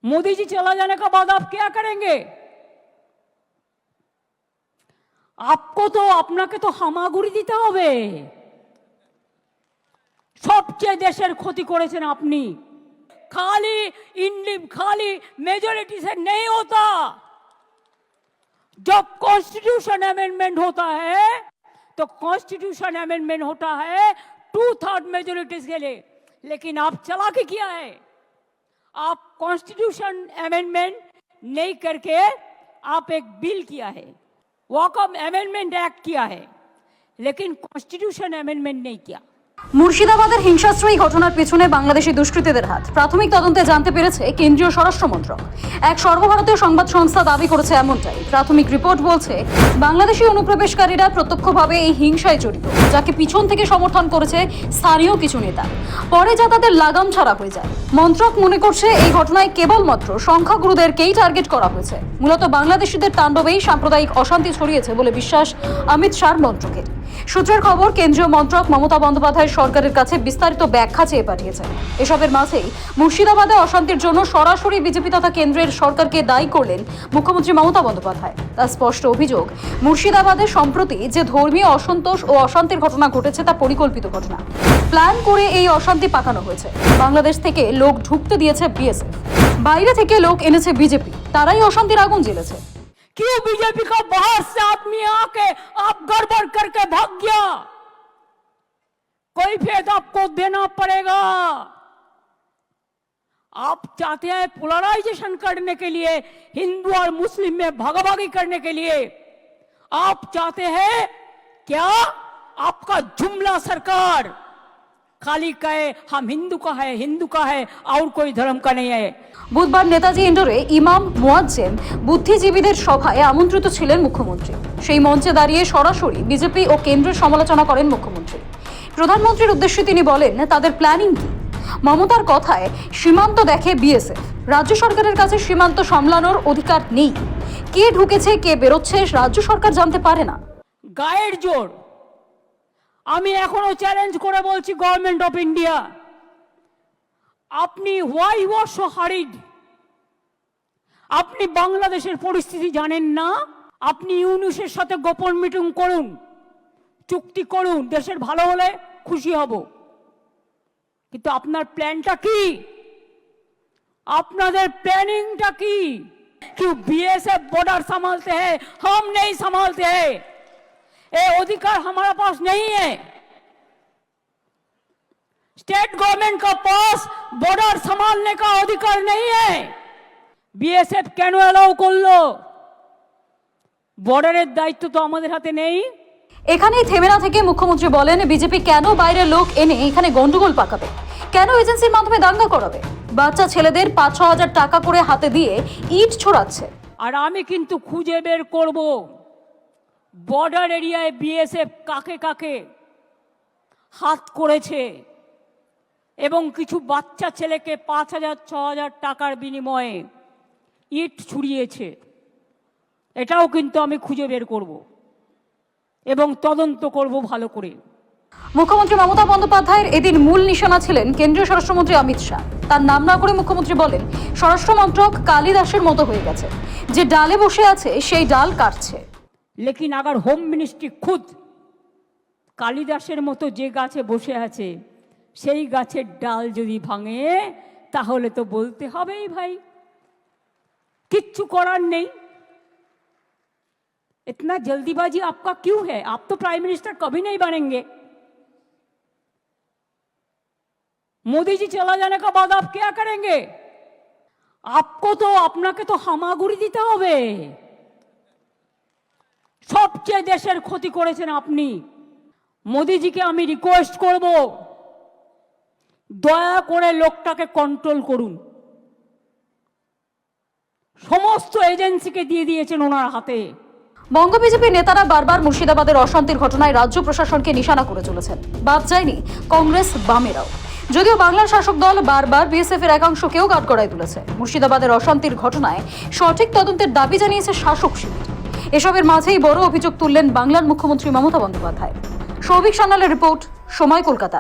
मोदी जी चला जाने के बाद आप क्या करेंगे? आपको तो আপনাকে তো হামাগুড়ি দিতে হবে। সবচেয়ে দেশের ক্ষতি করেছেন আপনি। खाली मेजोरिटी से नहीं होता। जब कॉन्स्टिट्यूशन अमेंडमेंट होता है तो कॉन्स्टिट्यूशन अमेंडमेंट होता है 2/3 मेजोरिटी के लिए, लेकिन आप चला के किया है, आप कॉन्स्टिट्यूशन अमेंडमेंट नहीं करके आप एक बिल किया है, वॉकअप अमेंडमेंट एक्ट किया है, लेकिन कॉन्स्टिट्यूशन अमेंडमेंट नहीं किया। মুর্শিদাবাদের হিংসাত্মক ঘটনার পেছনে বাংলাদেশি দুষ্কৃতীদের হাত প্রাথমিক তদন্তে জানতে পেরেছে কেন্দ্রীয় স্বরাষ্ট্র মন্ত্রক। এক সর্বভারতীয় সংবাদ সংস্থা দাবি করেছে এমনটাই। প্রাথমিক রিপোর্ট বলছে বাংলাদেশি অনুপ্রবেশকারীরা প্রত্যক্ষভাবে এই হিংসায় জড়িত, যাকে পিছন থেকে সমর্থন করেছে স্থানীয় কিছু নেতা। পরে যা তাদের লাগাম ছাড়া হয়ে যায়। মন্ত্রক মনে করছে এই ঘটনায় কেবলমাত্র সংখ্যাগুরুদেরকেই টার্গেট করা হয়েছে। মূলত বাংলাদেশিদের তাণ্ডবেই সাম্প্রদায়িক অশান্তি ছড়িয়েছে বলে বিশ্বাস অমিত শাহ মন্ত্রকের। সূত্রের খবর, কেন্দ্রীয় মন্ত্রক মমতা বন্দ্যোপাধ্যায় সরকারের কাছে বিস্তারিত ব্যাখ্যা চেয়ে পাঠিয়েছে। এসবের মাঝেই মুর্শিদাবাদে অশান্তির জন্য সরাসরি বিজেপি তথা কেন্দ্রের সরকারকে দায়ী করলেন মুখ্যমন্ত্রী মমতা বন্দ্যোপাধ্যায়। তার স্পষ্ট অভিযোগ, মুর্শিদাবাদে সম্প্রতি যে ধর্মীয় অসন্তোষ ও অশান্তির ঘটনা ঘটেছে তা পরিকল্পিত ঘটনা। প্ল্যান করে এই অশান্তি পাকানো হয়েছে। বাংলাদেশ থেকে লোক ঢুকতে দিয়েছে বিএসএফ, বাইরে থেকে লোক এনেছে বিজেপি, তারাই অশান্তির আগুন জ্বেলেছে। क्यों बीजेपी का बाहर से आदमी आके आप गड़बड़ करके भाग गया? कोई फेद आपको देना पड़ेगा। आप चाहते हैं पोलराइजेशन करने के लिए, हिंदू और मुस्लिम में भागाभागी करने के लिए। आप चाहते हैं क्या आपका जुमला सरकार खाली कहे हम हिंदू का है और कोई धर्म का नहीं है। বুধবার নেতাজি ইন্ডোরে ইমাম মুয়াজ্জেম বুদ্ধিজীবীদের সভায় আমন্ত্রিত ছিলেন মুখ্যমন্ত্রী। সেই মঞ্চে দাঁড়িয়ে সরাসরি বিজেপি ও কেন্দ্রের সমালোচনা করেন মুখ্যমন্ত্রী। প্রধানমন্ত্রীর উদ্দেশ্যে তিনি বলেন, তাদের প্ল্যানিং কি? মমতার কথায় সীমান্ত দেখে বিএসএফ, রাজ্য সরকারের কাছে সীমান্ত সামলানোর অধিকার নেই। কে ঢুকেছে কে বেরোচ্ছে রাজ্য সরকার জানতে পারে না। গায়ের জোর। আমি এখনো চ্যালেঞ্জ করে বলছি গভর্নমেন্ট অফ ইন্ডিয়া, আপনি হোয়াই ওয়ার সো হারিড? আপনি বাংলাদেশের পরিস্থিতি জানেন না? আপনি ইউনুসের সাথে গোপন মিটিং করুন, চুক্তি করুন, দেশের ভালো হলে খুশি হব, কিন্তু আপনার প্ল্যানটা কি? আপনাদের প্ল্যানিংটা কি? क्यों बीएसएफ बॉर्डर संभालते हैं, हम नहीं संभालते हैं? ये अधिकार हमारे पास नहीं है। स्टेट गवर्नमेंट का पास बॉर्डर संभालने का अधिकार नहीं है। बीएसएफ কেন এলাও করলো? বর্ডারের দায়িত্ব তো আমাদের হাতে নেই। এখানেই থেমে না থেকে মুখ্যমন্ত্রী বলেন, বিজেপি কেন বাইরের লোক এনে এখানে গন্ডগোল পাকাবে, কেন এজেন্সির মাধ্যমে দাঙ্গা করাবে? বাচ্চা ছেলেদের 5-6 হাজার টাকা করে হাতে দিয়ে ইট ছোড়াচ্ছে। আর আমি কিন্তু খুঁজে বের করব বর্ডার এরিয়ায় বিএসএফ কাকে কাকে হাত করেছে এবং কিছু বাচ্চা ছেলেকে 5,000-6,000 টাকার বিনিময়ে ইট ছুড়িয়েছে। এটাও কিন্তু আমি খুঁজে বের করব এবং তদন্ত করব ভালো করে। মুখ্যমন্ত্রী মমতা বন্দ্যোপাধ্যায়ের এদিন মূল নিশানা ছিলেন কেন্দ্রীয় স্বরাষ্ট্রমন্ত্রী অমিত শাহ। তার নাম না করে মুখ্যমন্ত্রী বলেন, স্বরাষ্ট্র মন্ত্রক কালিদাসের মতো হয়ে গেছে, যে ডালে বসে আছে সেই ডাল কাটছে। लेकिन अगर होम मिनिस्ट्री खुद কালিদাসের মতো যে গাছে বসে আছে সেই গাছের ডাল যদি ভাঙে, তাহলে তো বলতে হবেই ভাই কিচ্ছু করার নেই। इतना जल्दीबाजी आपका क्यों है? आप तो प्राइम मिनिस्टर कभी नहीं बनेंगे। मोदी जी चला जाने के बाद आप क्या करेंगे? आपको तो আপনাকে তো হামাগুড়ি দিতে হবে। সবচেয়ে দেশের ক্ষতি করেছেন আপনি। মোদিজিকে আমি রিকোয়েস্ট করব, দয়া করে লোকটাকে কন্ট্রোল করুন। সমস্ত এজেন্সিকে দিয়ে দিয়েছেন ওনার হাতে। বঙ্গ বিজেপি নেতারা বারবার মুর্শিদাবাদের অশান্তির ঘটনায় রাজ্য প্রশাসনকে নিশানা করে চলেছেন। বাদ যায়নি কংগ্রেস বামেরাও। যদিও বাংলার শাসক দল বারবার বিএসএফ এর একাংশকেও কাঠগড়ায় তুলেছে। মুর্শিদাবাদের অশান্তির ঘটনায় সঠিক তদন্তের দাবি জানিয়েছে শাসক শিবির। এসবের মাঝেই বড় অভিযোগ তুললেন বাংলার মুখ্যমন্ত্রী মমতা বন্দ্যোপাধ্যায়। সৌভিক সান্যালের রিপোর্ট, সময়, কলকাতা।